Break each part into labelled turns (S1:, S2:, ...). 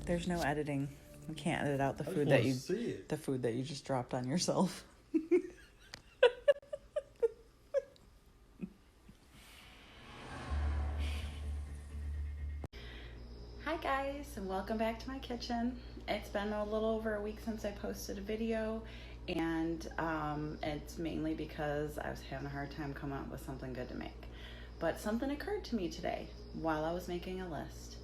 S1: There's no editing. We can't edit out the food that you just dropped on yourself. Hi guys, and welcome back to my kitchen. It's been a little over a week since I posted a video, and it's mainly because I was having a hard time coming up with something good to make. But something occurred to me today while I was making a list.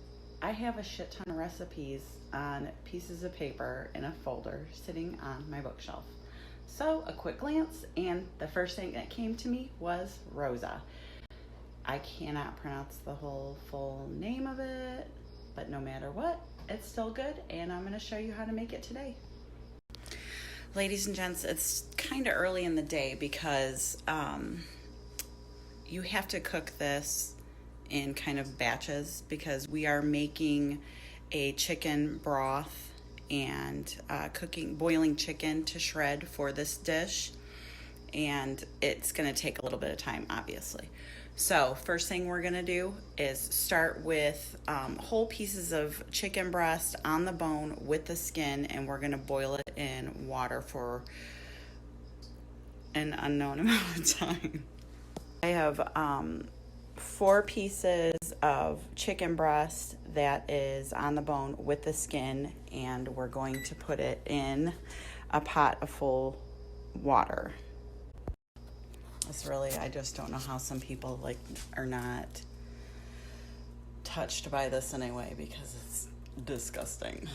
S1: I have a shit ton of recipes on pieces of paper in a folder sitting on my bookshelf. So a quick glance, and the first thing that came to me was Rosa. I cannot pronounce the whole full name of it, but no matter what, it's still good, and I'm going to show you how to make it today. Ladies and gents, it's kind of early in the day because you have to cook this in kind of batches because we are making a chicken broth and boiling chicken to shred for this dish, and it's going to take a little bit of time, obviously. So first thing we're going to do is start with whole pieces of chicken breast on the bone with the skin, and we're going to boil it in water for an unknown amount of time. I have 4 pieces of chicken breast that is on the bone with the skin, and we're going to put it in a pot of full water. I just don't know how some people are not touched by this anyway, because it's disgusting.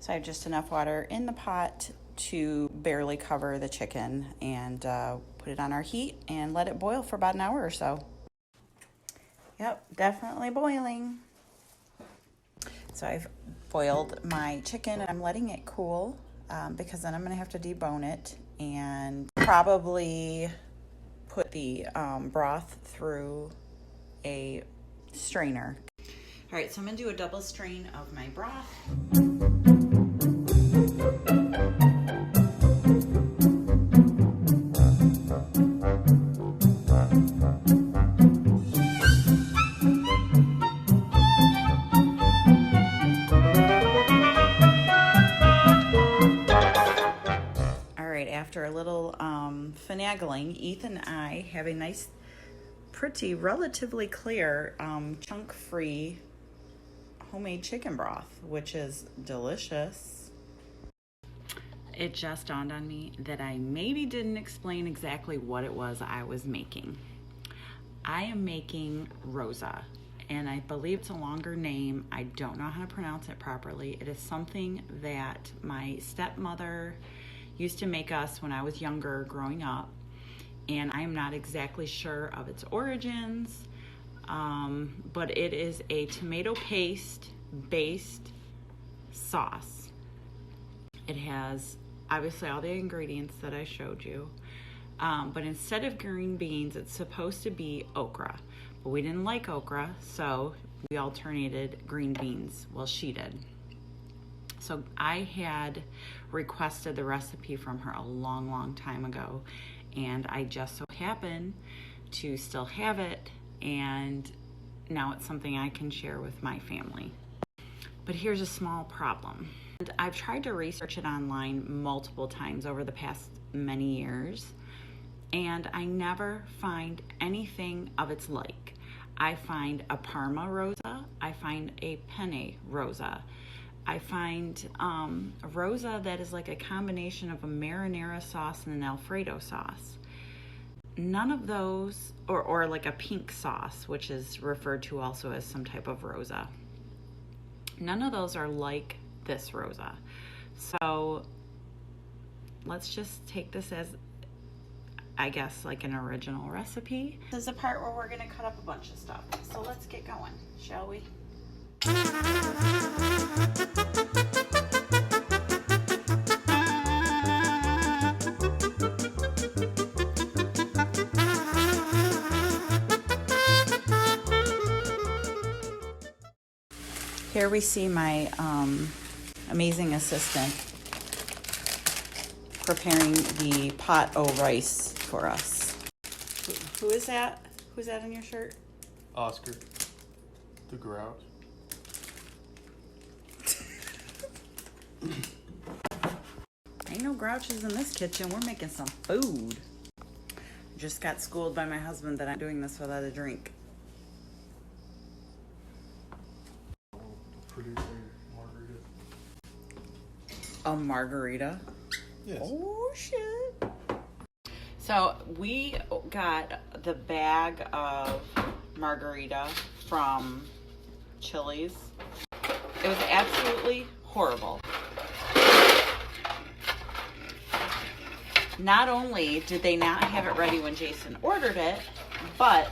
S1: So I have just enough water in the pot to barely cover the chicken, and put it on our heat and let it boil for about an hour or so. Yep, definitely boiling. So I've boiled my chicken and I'm letting it cool because then I'm going to have to debone it and probably put the broth through a strainer. All right, so I'm going to do a double strain of my broth. After a little finagling, Ethan and I have a nice, pretty, relatively clear, chunk-free homemade chicken broth, which is delicious. It just dawned on me that I maybe didn't explain exactly what it was I was making. I am making Rosa, and I believe it's a longer name. I don't know how to pronounce it properly. It is something that my stepmother used to make us when I was younger growing up, and I am not exactly sure of its origins, but it is a tomato paste based sauce. It has obviously all the ingredients that I showed you, but instead of green beans, it's supposed to be okra, but we didn't like okra, so we alternated green beans. Well, she did. So I had requested the recipe from her a long time ago, and I just so happen to still have it, and now it's something I can share with my family. But here's a small problem. And I've tried to research it online multiple times over the past many years, and I never find anything of its like. I find a Parma Rosa, I find a penne Rosa, I find a Rosa that is like a combination of a marinara sauce and an Alfredo sauce. None of those, or like a pink sauce, which is referred to also as some type of Rosa. None of those are like this Rosa. So let's just take this as, I guess, like an original recipe. This is the part where we're gonna cut up a bunch of stuff. So let's get going, shall we? Here we see my amazing assistant preparing the pot o' rice for us. Who is that? Who's that in your shirt?
S2: Oscar, the Grouch.
S1: Ain't no grouches in this kitchen. We're making some food. Just got schooled by my husband that I'm doing this without a drink. A margarita?
S2: Yes.
S1: Oh, shit. So we got the bag of margarita from Chili's. It was absolutely horrible. Not only did they not have it ready when Jason ordered it, but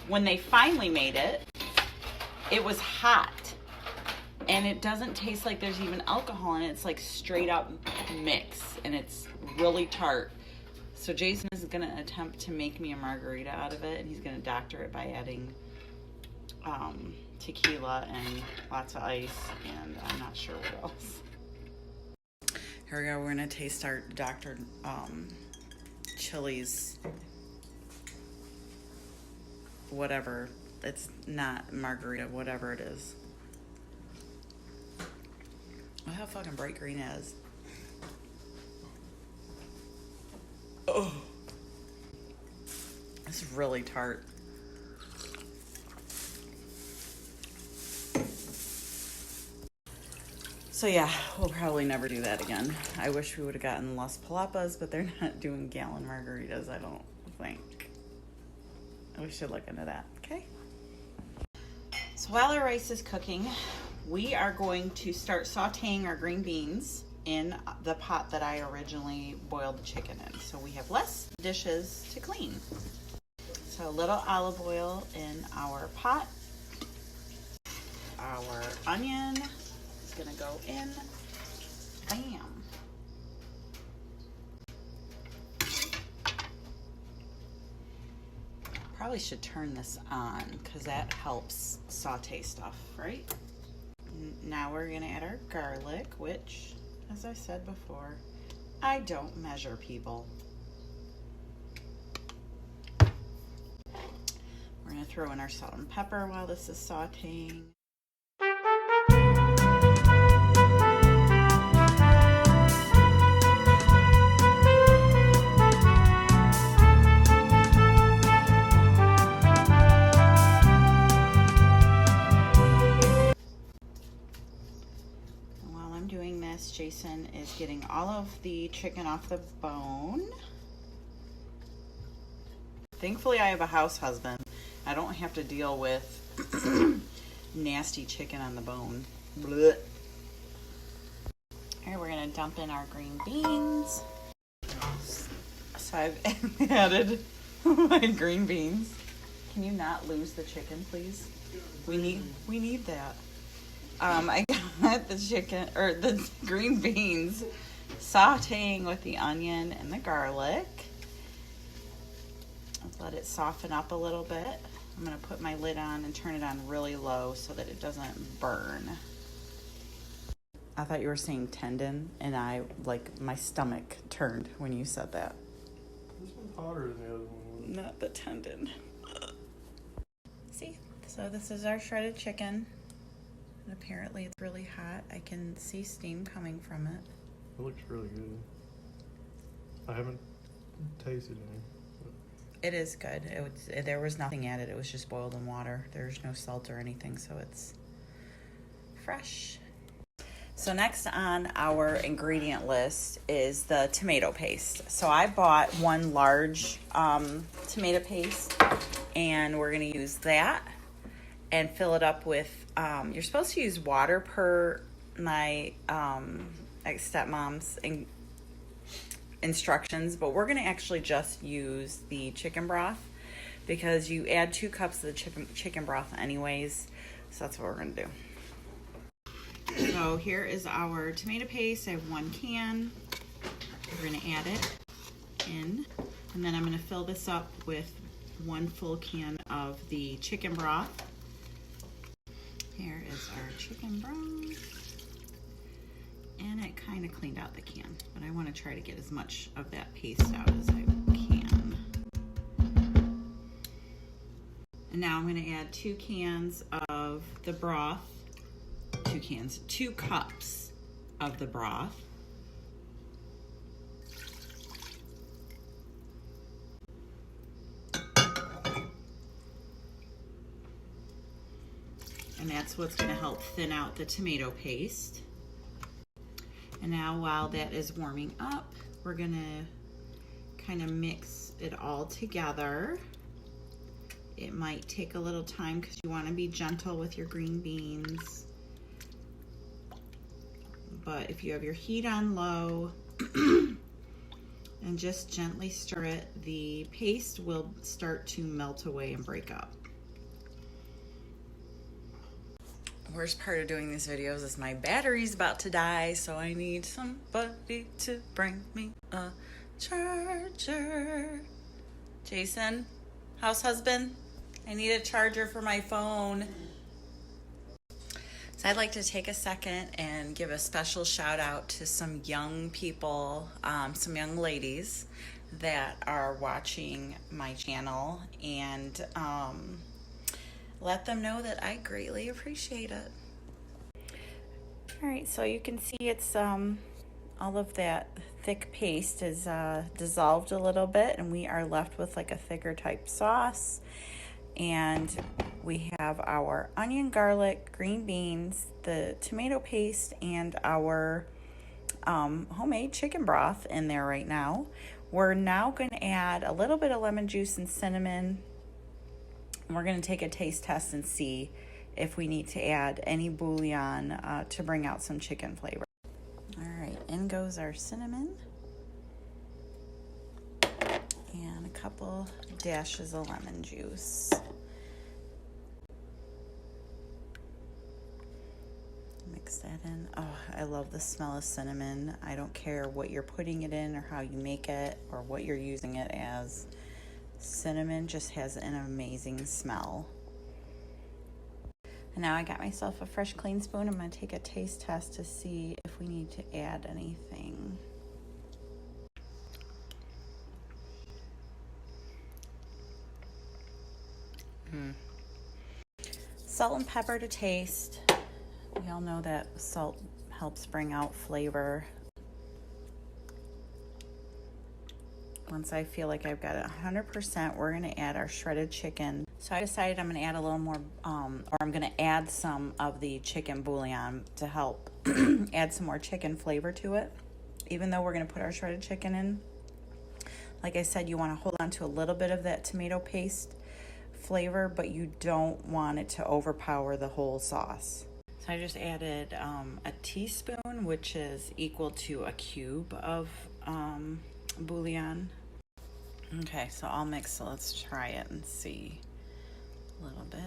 S1: when they finally made it, it was hot. And it doesn't taste like there's even alcohol in it. It's like straight up mix, and it's really tart. So Jason is going to attempt to make me a margarita out of it, and he's going to doctor it by adding tequila and lots of ice, and I'm not sure what else. Here we go. We're going to taste our doctored Chili's whatever. It's not margarita, whatever it is. Look how fucking bright green it is. Oh, it's really tart. So yeah, we'll probably never do that again. I wish we would have gotten Las Palapas, but they're not doing gallon margaritas, I don't think. We should look into that, okay? So while our rice is cooking, we are going to start sauteing our green beans in the pot that I originally boiled the chicken in. So we have less dishes to clean. So a little olive oil in our pot. Our onion is gonna go in. Bam. Probably should turn this on because that helps saute stuff, right? Now we're gonna add our garlic, which, as I said before, I don't measure, people. We're gonna throw in our salt and pepper while this is sauteing. Jason is getting all of the chicken off the bone. Thankfully, I have a house husband. I don't have to deal with nasty chicken on the bone. Blech. All right, we're gonna dump in our green beans. So I've added my green beans. Can you not lose the chicken, please? We need that. I got the chicken, or the green beans, sauteing with the onion and the garlic. Let's let it soften up a little bit. I'm going to put my lid on and turn it on really low so that it doesn't burn. I thought you were saying tendon, and my stomach turned when you said that.
S2: This one's hotter than the other one.
S1: Not the tendon. See? So this is our shredded chicken. And apparently it's really hot. I can see steam coming from it.
S2: It looks really good. I haven't tasted any.
S1: It is good. There was nothing added. It was just boiled in water. There's no salt or anything, so it's fresh. So next on our ingredient list is the tomato paste. So I bought one large tomato paste, and we're going to use that and fill it up with, you're supposed to use water per my stepmom's instructions, but we're going to actually just use the chicken broth because you add 2 cups of the chicken broth anyways. So that's what we're going to do. So here is our tomato paste. I have 1 can. We're going to add it in, and then I'm going to fill this up with 1 full can of the chicken broth. Here is our chicken broth, and it kind of cleaned out the can, but I want to try to get as much of that paste out as I can. now I'm going to add 2 cans of the broth. 2 cups of the broth. And that's what's going to help thin out the tomato paste. And now while that is warming up, we're going to kind of mix it all together. It might take a little time because you want to be gentle with your green beans. But if you have your heat on low and just gently stir it, the paste will start to melt away and break up. Worst part of doing these videos is my battery's about to die, so I need somebody to bring me a charger. Jason, house husband, I need a charger for my phone. So I'd like to take a second and give a special shout out to some young people, some young ladies that are watching my channel, and let them know that I greatly appreciate it. All right, so you can see it's all of that thick paste is dissolved a little bit, and we are left with like a thicker type sauce. And we have our onion, garlic, green beans, the tomato paste, and our homemade chicken broth in there right now. We're now going to add a little bit of lemon juice and cinnamon. We're going to take a taste test and see if we need to add any bouillon to bring out some chicken flavor. All right, in goes our cinnamon and a couple dashes of lemon juice. Mix that in. Oh, I love the smell of cinnamon. I don't care what you're putting it in or how you make it or what you're using it as. Cinnamon just has an amazing smell. And now I got myself a fresh clean spoon. I'm going to take a taste test to see if we need to add anything. Salt and pepper to taste. We all know that salt helps bring out flavor. Once I feel like I've got it 100%, we're going to add our shredded chicken. So I decided I'm going to add a little more, or I'm going to add some of the chicken bouillon to help add some more chicken flavor to it. Even though we're going to put our shredded chicken in, like I said, you want to hold on to a little bit of that tomato paste flavor, but you don't want it to overpower the whole sauce. So I just added a teaspoon, which is equal to a cube of bouillon. Okay, so I'll mix, so let's try it and see a little bit.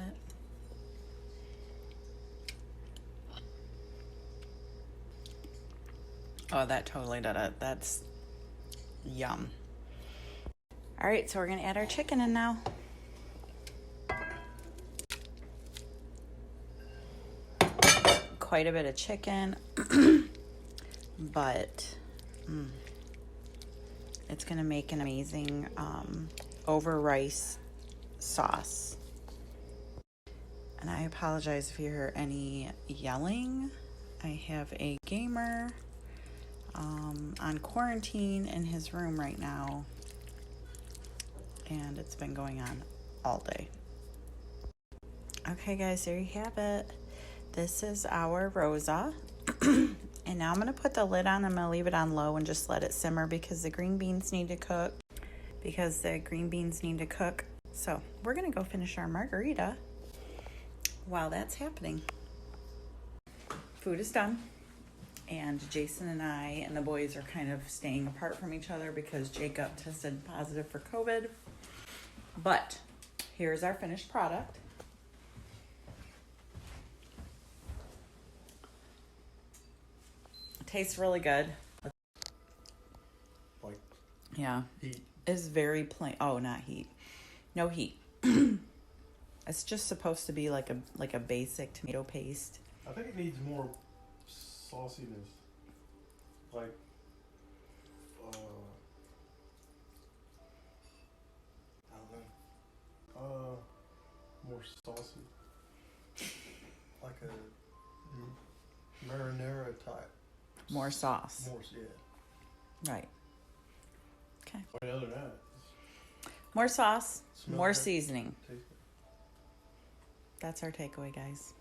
S1: Oh, that totally did it. That's yum. All right, so we're gonna add our chicken in now. Quite a bit of chicken, but it's gonna make an amazing over rice sauce. And I apologize if you hear any yelling. I have a gamer on quarantine in his room right now, and it's been going on all day. Okay guys, there you have it. This is our Rosa. And now I'm going to put the lid on. I'm going to leave it on low and just let it simmer because the green beans need to cook. So we're going to go finish our margarita while that's happening. Food is done. And Jason and I and the boys are kind of staying apart from each other because Jacob tested positive for COVID. But here's our finished product. Tastes really good.
S2: Like,
S1: yeah,
S2: heat.
S1: It's very plain. Oh, not heat. No heat. It's just supposed to be like a basic tomato paste.
S2: I think it needs more sauciness. Like, I don't know. More saucy.
S3: Like a marinara type.
S1: More sauce.
S3: More, yeah.
S1: Right. Okay.
S2: But other than that,
S1: More sauce,
S3: Smell
S1: more
S3: good.
S1: seasoning.
S3: Tastes good.
S1: That's our takeaway, guys.